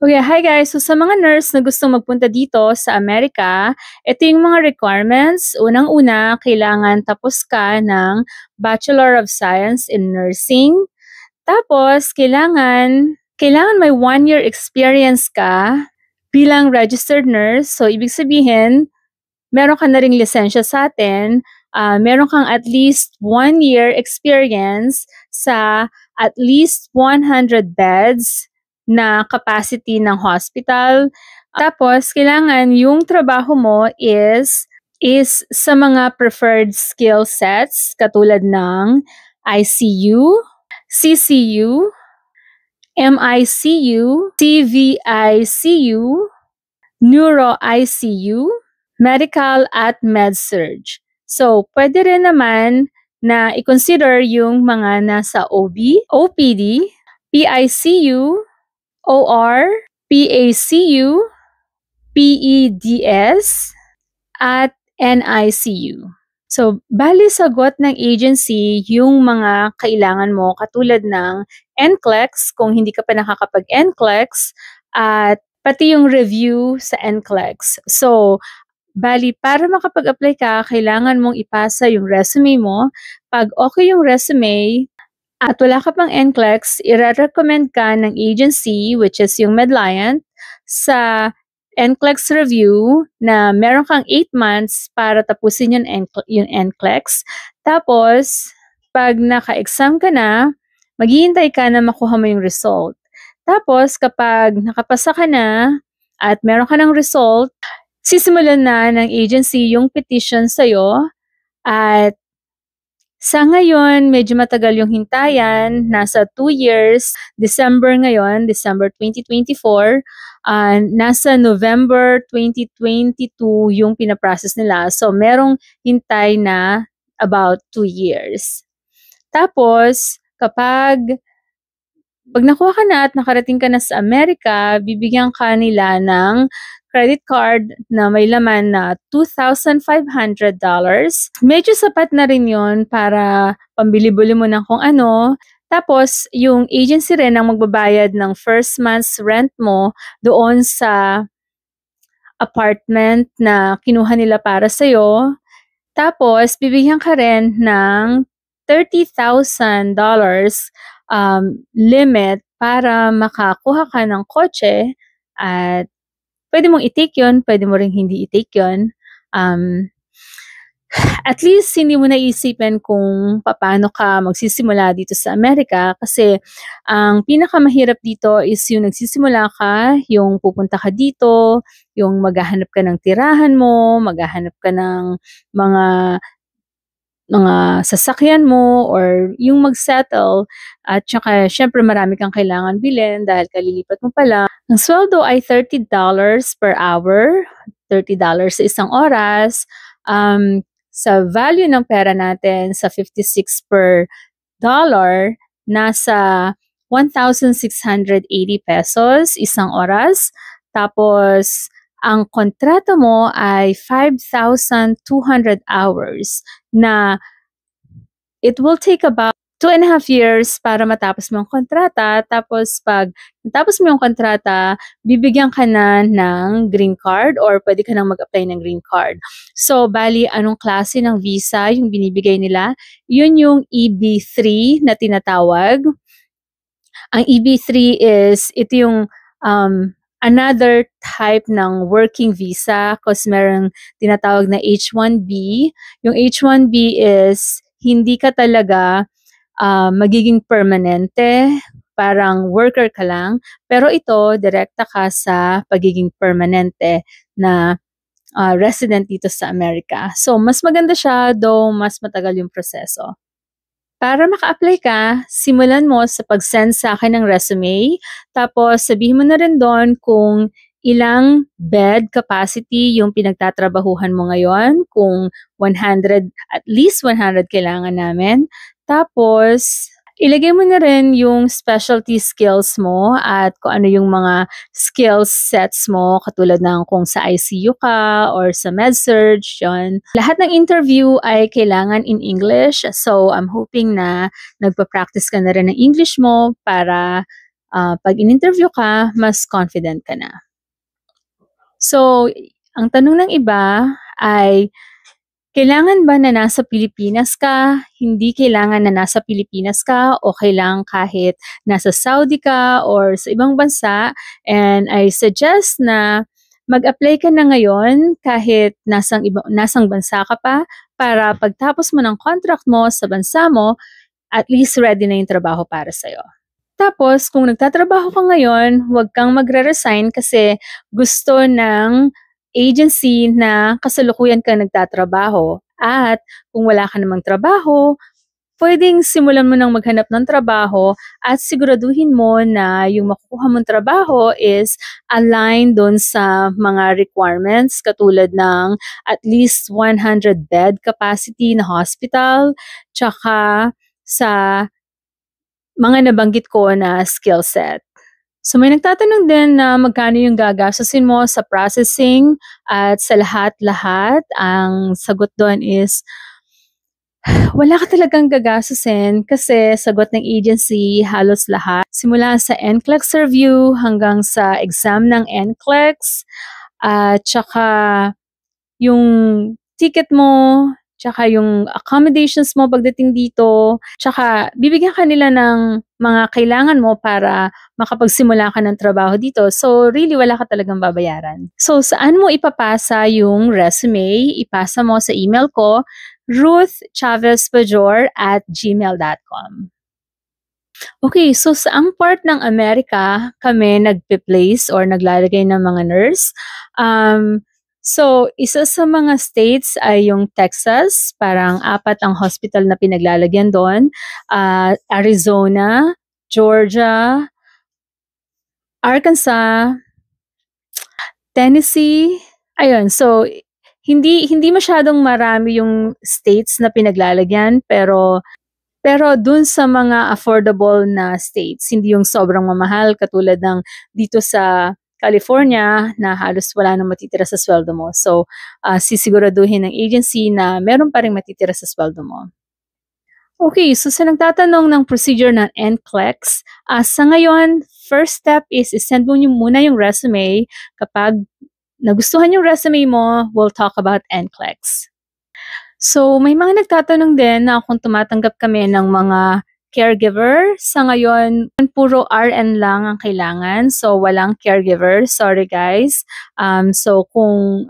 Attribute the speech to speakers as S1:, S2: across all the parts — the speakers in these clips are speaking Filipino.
S1: Okay, hi guys. So sa mga nurse na gustong magpunta dito sa Amerika, ito yung mga requirements. Unang-una, kailangan tapos ka ng Bachelor of Science in Nursing. Tapos, kailangan may 1 year experience ka bilang registered nurse. So, ibig sabihin, meron ka na ring lisensya sa atin. Meron kang at least 1 year experience sa at least 100 beds na capacity ng hospital. Tapos, kailangan yung trabaho mo is sa mga preferred skill sets katulad ng ICU, CCU, MICU, CVICU, Neuro-ICU, Medical at Med-Surg. So, pwede rin naman na i-consider yung mga nasa OB, OPD, PICU, OR, PACU, PEDS, at NICU. So, bali sagot ng agency yung mga kailangan mo katulad ng NCLEX kung hindi ka pa nakakapag-NCLEX at pati yung review sa NCLEX. So, bali para makapag-apply ka, kailangan mong ipasa yung resume mo. Pag okay yung resume, at wala ka pang NCLEX, i-recommend ka ng agency, which is yung Medliant, sa NCLEX review na meron kang 8 months para tapusin yung NCLEX. Tapos, pag naka-exam ka na, maghihintay ka na makuha mo yung result. Tapos, kapag nakapasa ka na at meron ka ng result, sisimulan na ng agency yung petition sa'yo at sa ngayon, medyo matagal yung hintayan, nasa 2 years, December ngayon, December 2024, nasa November 2022 yung pinaprocess nila. So, merong hintay na about 2 years. Tapos, pag nakuha ka na at nakarating ka na sa Amerika, bibigyan ka nila ng credit card na may laman na $2,500. Medyo sapat na rin yun para pambili-bili mo ng kung ano. Tapos, yung agency rin ang magbabayad ng first month's rent mo doon sa apartment na kinuha nila para sa'yo. Tapos, bibigyan ka rin ng $30,000 limit para makakuha ka ng kotse at pwede mong i-take yun, pwede mo rin hindi i-take yun. At least, hindi mo naisipin kung paano ka magsisimula dito sa Amerika kasi ang pinakamahirap dito is yung nagsisimula ka, yung pupunta ka dito, yung maghahanap ka ng tirahan mo, maghahanap ka ng mga sasakyan mo or yung mag-settle at saka syempre marami kang kailangan bilhin dahil kalilipat mo pala. Ang sweldo ay $30 per hour, $30 sa isang oras. Sa value ng pera natin sa 56 per dollar, nasa 1,680 pesos isang oras. Tapos, ang kontrata mo ay 5,200 hours na it will take about 2.5 years para matapos mo ang kontrata. Tapos pag natapos mo yung kontrata, bibigyan ka na ng green card or pwede ka nang mag-apply ng green card. So, bali, anong klase ng visa yung binibigay nila? Yun yung EB3 na tinatawag. Ang EB3 is, ito yung another type ng working visa kasi merong tinatawag na H1B. Yung H1B is hindi ka talaga magiging permanente, parang worker ka lang. Pero ito, direkta ka sa pagiging permanente na resident dito sa Amerika. So, mas maganda siya, though mas matagal yung proseso. Para maka-apply ka, simulan mo sa pag-send sa akin ng resume. Tapos sabihin mo na rin doon kung ilang bed capacity yung pinagtatrabahuhan mo ngayon. Kung 100, at least 100 kailangan namin. Tapos, ilagay mo na rin yung specialty skills mo at kung ano yung mga skills sets mo katulad ng kung sa ICU ka or sa Med-Surg, yun. Lahat ng interview ay kailangan in English. So, I'm hoping na nagpa-practice ka na rin ng English mo para pag in-interview ka, mas confident ka na. So, ang tanong ng iba ay, kailangan ba na nasa Pilipinas ka? Hindi kailangan na nasa Pilipinas ka, o kailangan kahit nasa Saudi ka or sa ibang bansa. And I suggest na mag-apply ka na ngayon kahit nasang bansa ka pa, para pagtapos mo ng contract mo sa bansa mo, at least ready na yung trabaho para sa'yo. Tapos, kung nagtatrabaho ka ngayon, huwag kang magre-resign kasi gusto ng agency na kasalukuyan ka nagtatrabaho. At kung wala ka namang trabaho, pwedeng simulan mo nang maghanap ng trabaho at siguraduhin mo na yung makukuha mong trabaho is aligned doon sa mga requirements, katulad ng at least 100 bed capacity na hospital, tsaka sa mga nabanggit ko na skill set. So may nagtatanong din na magkano yung gagastusin mo sa processing, at sa lahat-lahat, ang sagot doon is wala ka talagang gagastusin kasi sagot ng agency halos lahat. Simula sa NCLEX review hanggang sa exam ng NCLEX, at tsaka yung ticket mo, tsaka yung accommodations mo pagdating dito, tsaka bibigyan ka nila ng mga kailangan mo para makapagsimula ka ng trabaho dito. So really, wala ka talagang babayaran. So saan mo ipapasa yung resume? Ipasa mo sa email ko, ruthchavezpajor@gmail.com. Okay, so saang part ng Amerika kami nagpe-place or naglalagay ng mga nurse? So, isa sa mga states ay yung Texas, parang 4 ang hospital na pinaglalagyan doon. Arizona, Georgia, Arkansas, Tennessee. Ayun, so hindi masyadong marami yung states na pinaglalagyan, pero dun sa mga affordable na states, hindi yung sobrang mamahal katulad ng dito sa California na halos wala nang matitira sa sweldo mo. So, sisiguraduhin ng agency na meron pa rin matitira sa sweldo mo. Okay, so sa nagtatanong ng procedure ng NCLEX, sa ngayon, first step is send mo muna yung resume. Kapag nagustuhan yung resume mo, we'll talk about NCLEX. So, may mga nagtatanong din na kung tumatanggap kami ng mga caregiver. Sa ngayon, puro RN lang ang kailangan. So, walang caregiver. Sorry guys. So, kung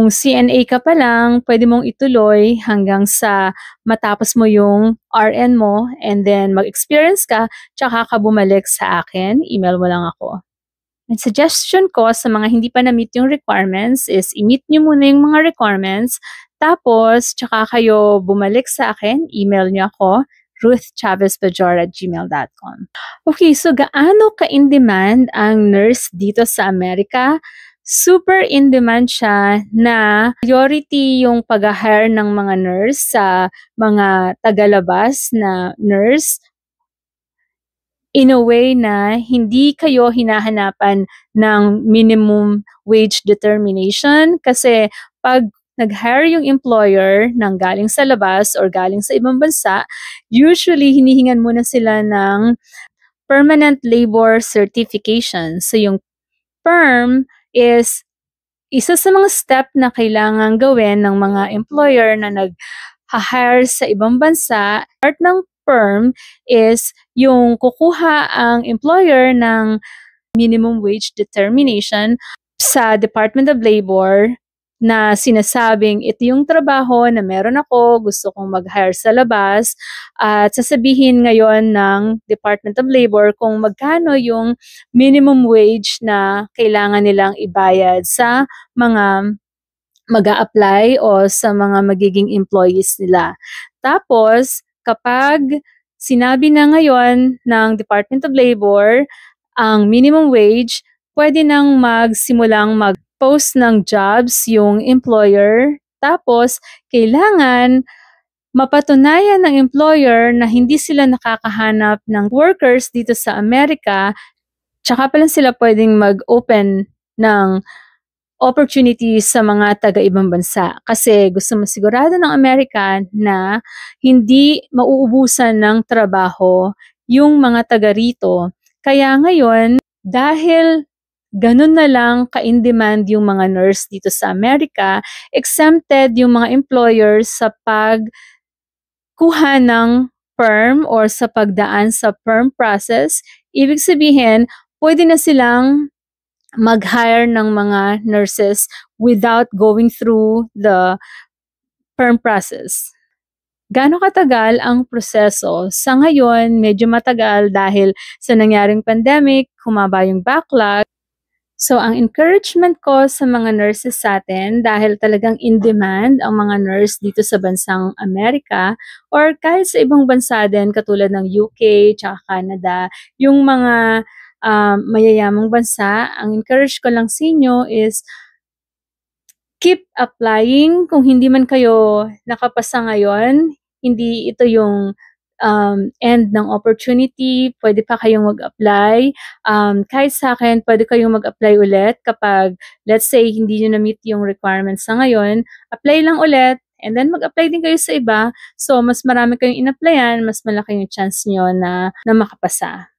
S1: CNA ka pa lang, pwede mong ituloy hanggang sa matapos mo yung RN mo, and then mag-experience ka, tsaka ka bumalik sa akin. Email mo lang ako. And suggestion ko sa mga hindi pa na-meet yung requirements is i-meet nyo muna yung mga requirements, tapos tsaka kayo bumalik sa akin, email nyo ako, ruthchavezpajor@gmail.com. Okay, so gaano ka-in-demand ang nurse dito sa Amerika? Super in-demand siya na priority yung pag-hire ng mga nurse sa mga tagalabas na nurse, in a way na hindi kayo hinahanapan ng minimum wage determination, kasi pag nag-hire yung employer ng galing sa labas or galing sa ibang bansa, usually hinihingan muna sila ng permanent labor certification. So yung PERM is isa sa mga step na kailangan gawin ng mga employer na nag-hire sa ibang bansa. Part ng PERM is yung kukuha ang employer ng minimum wage determination sa Department of Labor na sinasabing ito yung trabaho na meron ako, gusto kong mag-hire sa labas, at sasabihin ngayon ng Department of Labor kung magkano yung minimum wage na kailangan nilang ibayad sa mga mag-a-apply o sa mga magiging employees nila. Tapos, kapag sinabi na ngayon ng Department of Labor ang minimum wage, pwede nang magsimulang mag-post ng jobs yung employer. Tapos, kailangan mapatunayan ng employer na hindi sila nakakahanap ng workers dito sa Amerika, tsaka pa lang sila pwedeng mag-open ng opportunities sa mga taga-ibang bansa. Kasi gusto masigurado ng Amerika na hindi mauubusan ng trabaho yung mga taga rito. Kaya ngayon, dahil ganun na lang ka-in-demand yung mga nurse dito sa Amerika, exempted yung mga employers sa pagkuha ng perm or sa pagdaan sa perm process. Ibig sabihin, pwede na silang mag-hire ng mga nurses without going through the perm process. Gaano katagal ang proseso? Sa ngayon, medyo matagal dahil sa nangyaring pandemic, humaba yung backlog. So, ang encouragement ko sa mga nurses sa atin, dahil talagang in demand ang mga nurse dito sa bansang Amerika or kahit sa ibang bansa din katulad ng UK tsaka Canada, yung mga mayayamang bansa, ang encourage ko lang sa inyo is keep applying. Kung hindi man kayo nakapasa ngayon, hindi ito yung end ng opportunity, pwede pa kayong mag-apply. Kahit sa akin, pwede kayong mag-apply ulit kapag, let's say, hindi nyo na-meet yung requirements sa ngayon, apply lang ulit, and then mag-apply din kayo sa iba. So, mas marami kayong in-applyan, mas malaki yung chance nyo na makapasa.